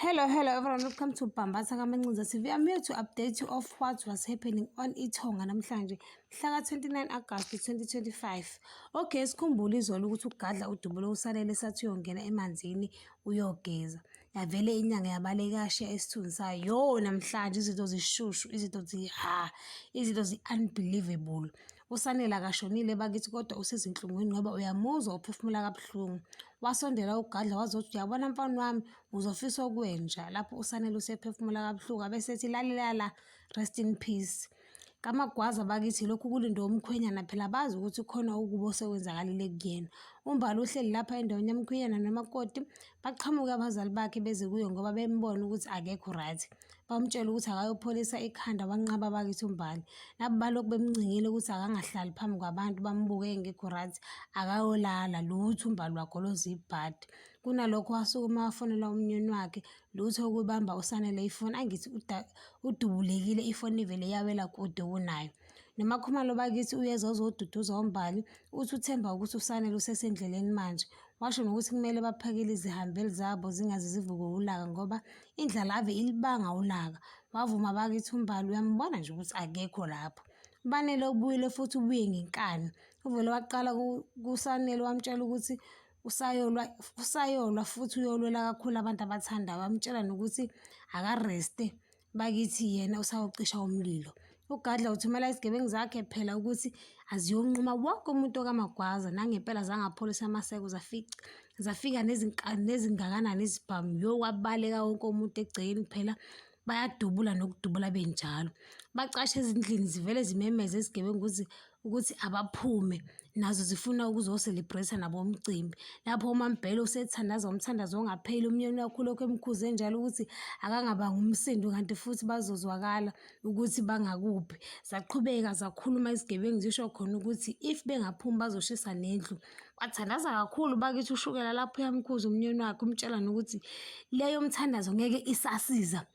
Hello everyone, welcome to Bambasa Kamencinza TV. I'm here to update you of what was happening on iTonga namhlanje mhla ka-29 August 2025. Okay, sikhumbule izolo ukuthi uGadla uDubulo usalele sathi uyongena emanzini uyogeza. Yavele inyanga yabaleka kashiya esithunzi sayo. Yo, namhlanje izinto zishushu, izinto zi-unbelievable. USanele akashonile bakithi kodwa usezinhlungwini ngoba uyamuzwa uphefumula kabuhlungu. Wasondela uGadla wazothi uyabona mfana wami uzofisa okwenja lapho uSanele usephefumula kabuhlungu abesethi lalala, rest in peace. Kamagwaza bakithi lokhu kulindo umkhwenyana phela bazi ukuthi khona ukubo osekwenzakalile kuyena. Umbali uhleli lapha endaweni yamkhwenyana nomakoti baqhamuka abazali bakhe beze kuyo ngoba bembona ukuthi akekho right. Bamtshela ukuthi akayopholisa ikhanda wanqaba bakithi umbali. Labo balokhu bemncingile ukuthi akangahlali phambi kwabantu bambuke engekho right, akayolala lutho umbali wagoloza ibhadi. Kunalokho wasukuma wafonela umnyeni wakhe lutho ukubamba uSanele ifoni angithi udubulekile ifoni ivele yawela kude kunayo. Nomakhumalo bakithi uyeza uzoduduza umbali uthi uthemba ukuthi uSanele usesendleleni manje. Washo nokuthi kumele baphakele izihambeli zabo zingaze zivuke ulaka ngoba indlala ave ilibanga ulaka. Wavuma bakithi umbali uyambona nje ukuthi akekho lapho. Ubanele ubuyile futhi ubuye ngenkani. Uvele waqala kuSanele wamtshela ukuthi usayolwa futhi uyolwela kakhulu abantu abathandayo. Wamtshela nokuthi akareste bakithi yena usayocisha umlilo. UGadla uthumela izigebengu zakhe phela ukuthi aziyonquma wonke umuntu okamagwaza nangempela zangapholisa amaseko zafika nezingakanani izibhamu. Yo, kwabaleka wonke umuntu egcekeni phela bayadubula nokudubula benjalo. Bacashe ezindlini zivele zimemeze izigebengu ukuthi abaphume nazo zifuna ukuzocelebrate nabo umcimbi. Lapho uMaMbhele usethandaza umthandazo ongapheli umnyeni wakhe lokho emkhuze njalo ukuthi akangabanga umsindo kanti futhi bazozwakala ukuthi bangakuphi. Zaqhubeka zakhuluma izigebengu zisho khona ukuthi if bengaphumi bazoshisa nendlu. Wathandaza kakhulu bakithi ushukela lapho yamkhuza umnyeni wakhe umtshela nokuthi leyo mthandazo ngeke isasiza.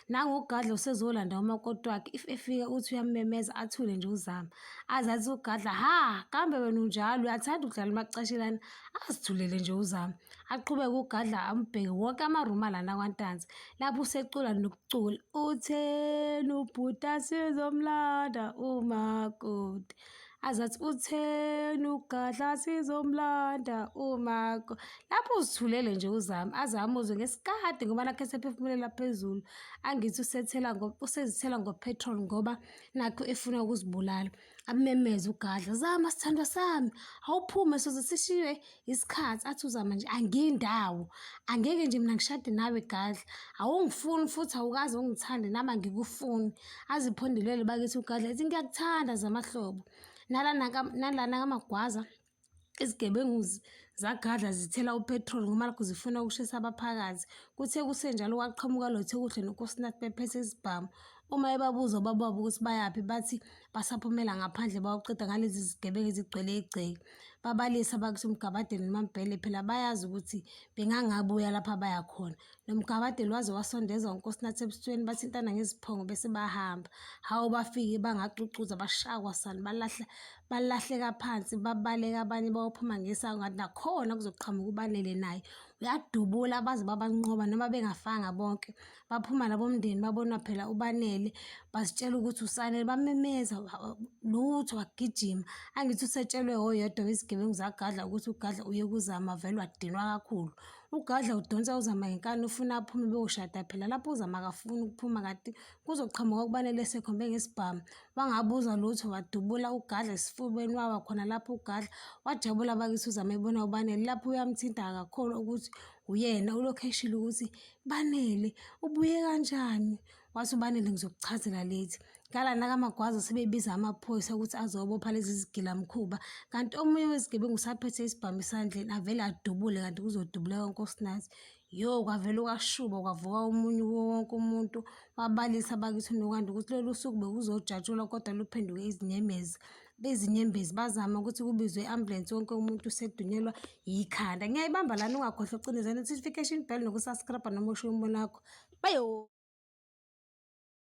NangoGadla usezolanda umakoti wakhe if efika uthi uyamemeza athule nje uzama. Azathi uGadla kambe wena unjalo uyathanda ukudlala amacashelana azithulele nje uzama. Aqhubeke uGadla ambheke wonke amaruma lana kwantanzi lapho usecula nokucula utheni ubhuta sizomlanda umakoti. Azathi utheni uGadla sizomlanda umakoti. Lapho uzithulele nje uzama azamuzwe ngesikade ngoba nakhe sephefumulela phezulu angithi usezithela ngopetrol ngoba nakho efuna ukuzibulala. Amemeze uGadla, zama sithandwa sami awuphume soze sishiywe isikhathi. Athi uzama nje angindawo angeke nje mina ngishade nawe Gadla, awungifuni futhi awukazi ungithande nami angikufuni. Aziphondelele bakithi uGadla ethi ngiyakuthanda zamahlobo. Nalana kamagwaza izigebengu zaGadla zithela upetrol ngoba lokho zifuna ukushisa abaphakathi. Kuthe kusenjalo waqhamuka lothe kuhle nonkosinathi bephethe izibhamu. Uma ebabuza ubaba wabo ukuthi bayaphi bathi basaphumela ngaphandle bawuqeda ngalezi zigebengu ezigcwele igceke. Babalisa bakithi uMgabadeli noMaMbhele phela bayazi ukuthi bengangabuya lapha baya khona. NoMgabadeli waze wasondeza unkosinathi ebusweni bathintana ngeziphongo bese bahamba. Hawu bafike bangacucuza bashakwa sani balahleka phansi babaleka abanye bayophuma ngesango ngathi nakhona kuzoqhamuka uBanele naye. Uyadubula baze babanqoba noma bengafanga bonke. Baphuma nabomndeni babona phela uBanele basitshela ukuthi uSanele bamemeza lutho wagijima. Angithi usetshelwe oyedwa wezigebengu zaGadla ukuthi uGadla uye kuzama vele wadinwa kakhulu. uGadla udonsa uzama ngenkani ufuna aphume beyoshada phela lapho uzama akafuni ukuphuma kanti kuzoqhamuka uBanele esekhombe ngesibhamu. Wangabuza lutho wadubula uGadla esifubeni wawa khona lapho uGadla wajabula bakithi uzama ebona uBanele lapho uyamthinta kakhulu ukuthi uyena ulokhu eshilo ukuthi Banele ubuye kanjani. Wathi uBanele ngizokuchazela lethi. Ngalana kamagwaza sebebiza amaphoyisa ukuthi azobopha lezi zigilamkhuba kanti omunye wezigebengu usaphethe isibhamu esandleni avele adubule kanti kuzodubuleka unkosinathi. Yo, kwavele kwashuba kwavuka umunye wonke umuntu wabalisa bakithi nokwanda ukuthi lolu suku bekuzojatshulwa kodwa luphenduke izinyembezi bazama ukuthi kubizwe i-ambulance wonke umuntu usedunyelwa yikhanda. Ngiyayibamba lana ungakhohlwa ucinezela notification bell nokusubscribe noma usho umbono wakho. Bayo.